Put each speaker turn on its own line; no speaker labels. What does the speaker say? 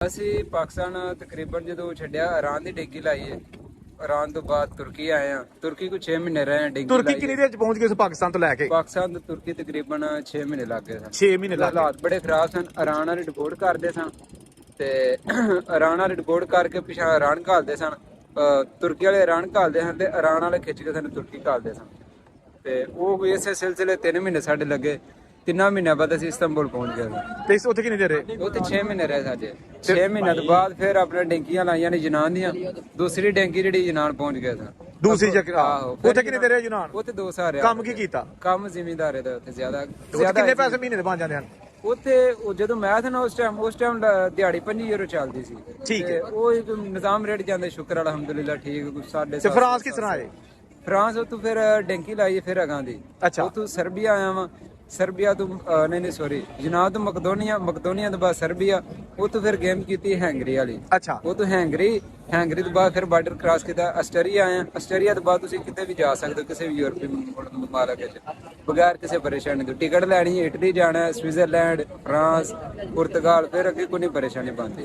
ਅਸੀਂ ਪਾਕਿਸਤਾਨ ਤਕਰੀਬਨ ਜਦੋਂ ਛੱਡਿਆ ਇਰਾਨ ਦੀ ਡਿੱਗੀ ਲਾਈ ਹੈ। ਇਰਾਨ ਤੋਂ ਬਾਅਦ ਤੁਰਕੀ ਆਏ ਆ। ਤੁਰਕੀ ਕੋ 6 ਮਹੀਨੇ ਰਹੇ ਆ ਡਿੱਗੀ
ਤੁਰਕੀ
ਲਾਈ
ਕਿੰਨੀ ਦੇਰ ਚ ਪਹੁੰਚ ਗਏ ਸੀ ਪਾਕਿਸਤਾਨ ਤੋਂ ਲੈ ਕੇ?
ਪਾਕਿਸਤਾਨ ਤੋਂ ਤੁਰਕੀ ਤਕਰੀਬਨ 6 ਮਹੀਨੇ ਲੱਗ ਗਏ ਸਨ।
6 ਮਹੀਨੇ ਲੱਗ ਗਏ।
ਹਾਲਾਤ ਬੜੇ ਖਰਾਬ ਸਨ। ਇਰਾਨ ਵਾਲੇ ਰਿਪੋਰਟ ਕਰਦੇ ਸਨ ਤੇ ਇਰਾਨ ਵਾਲੇ ਰਿਪੋਰਟ ਕਰਕੇ ਪਿਛਾ ਇਰਾਨ ਘਾਲਦੇ ਸਨ। ਤੁਰਕੀ ਵਾਲੇ ਇਰਾਨ ਘਾਲਦੇ ਸਨ ਤੇ ਇਰਾਨ ਵਾਲੇ ਖਿੱਚ ਕੇ ਸਾਨੂੰ ਤੁਰਕੀ ਘਾਲਦੇ ਸਨ। ਤੇ ਉਹ ਇਸੇ ਸਿਲਸਿਲੇ 3 ਮਹੀਨੇ ਸਾਡੇ ਲੱਗੇ। 3 ਮਹੀਨਿਆਂ ਬਾਅਦ ਅਸੀਂ ਇਸਤਾਂਬੁਲ ਪਹੁੰਚ ਗਏ।
ਤੇ ਉੱਥੇ ਕਿੰਨੀ ਦੇਰ ਰਹੇ?
ਉੱਥੇ 6 ਮਹੀਨੇ ਰਹੇ ਸਾਡੇ। 6 ਮਹੀਨਿਆਂ ਤੋਂ ਬਾਅਦ ਫਿਰ ਆਪਣੇ ਡੈਂਕੀਆਂ ਲਾਈਆਂ ਨੇ ਯੂਨਾਨ ਦੀਆਂ। ਦੂਸਰੀ ਡੈਂਕੀ ਜਿਹੜੀ ਯੂਨਾਨ ਪਹੁੰਚ ਗਿਆ ਸੀ।
ਦੂਸਰੀ ਜਗ੍ਹਾ
ਆਹੋ।
ਉੱਥੇ ਕਿੰਨੀ ਦੇਰ ਰਹੇ ਯੂਨਾਨ?
ਉੱਥੇ 2 ਸਾਲ ਰਿਹਾ।
ਕੰਮ ਕੀ ਕੀਤਾ?
ਕੰਮ ਜ਼ਿਮੀਂਦਾਰੇ ਦਾ ਉੱਥੇ ਜ਼ਿਆਦਾ
ਕਿੰਨੇ ਪੈਸੇ ਮਹੀਨੇ ਦੇ ਬਣ ਜਾਂਦੇ ਹਨ?
ਉੱਥੇ ਜਦੋਂ ਮੈਂ ਥਾ ਨਾ ਉਸ ਟਾਈਮ ਦਿਹਾੜੀ 5 ਯੂਰੋ ਚੱਲਦੀ ਸੀ।
ਠੀਕ ਹੈ।
ਉਹ ਇੱਕ ਨਿਜ਼ਾਮ ਰੇਟ ਜਾਂਦੇ, ਸ਼ੁਕਰ ਅਲਹਮਦੁਲਿਲਾ ਠੀਕ। ਕੁਝ ਸਾਡੇ
ਤੇ ਫਰਾਂਸ ਕਿਸ ਤਰ੍ਹਾਂ ਆਏ?
ਫਰਾਂਸ ਉੱਥੋਂ ਫਿਰ ਡੈਂਕੀ ਲਾਈ ਫਿਰ ਅਗਾਂ ਦੀ।
ਅੱਛਾ।
ਉੱਥੋਂ ਸਰਬੀਆ ਆਇਆ ਵਾਂ। ਸਰਬੀਆ ਤੋਂ ਨਹੀਂ ਸੌਰੀ ਜਨਾਬ ਤੋਂ ਮਕਦੋਨੀਆ ਤੋਂ ਬਾਅਦ ਸਰਬੀਆ। ਉੱਥੋਂ ਫਿਰ ਗੇਮ ਕੀਤੀ ਹੈਂਗਰੀ ਵਾਲੀ।
ਅੱਛਾ।
ਉਹ ਤੋਂ ਹੈਂਗਰੀ ਤੋਂ ਬਾਅਦ ਫਿਰ ਬਾਰਡਰ ਕ੍ਰਾਸ ਕੀਤਾ। ਆਸਟਰੀਆ ਆਇਆ। ਆਸਟਰੀਆ ਤੋਂ ਬਾਅਦ ਤੁਸੀਂ ਕਿਤੇ ਵੀ ਜਾ ਸਕਦੇ ਹੋ ਕਿਸੇ ਵੀ ਯੂਰਪੀ ਮੁਲਕ ਵਿੱਚ ਬਗੈਰ ਕਿਸੇ ਪਰੇਸ਼ਾਨੀ ਤੋਂ। ਟਿਕਟ ਲੈਣੀ, ਇਟਲੀ ਜਾਣਾ, ਸਵਿਟਜ਼ਰਲੈਂਡ, ਫਰਾਂਸ, ਪੁਰਤਗਾਲ, ਫਿਰ ਅੱਗੇ ਕੋਈ ਪਰੇਸ਼ਾਨੀ ਬਣਦੀ।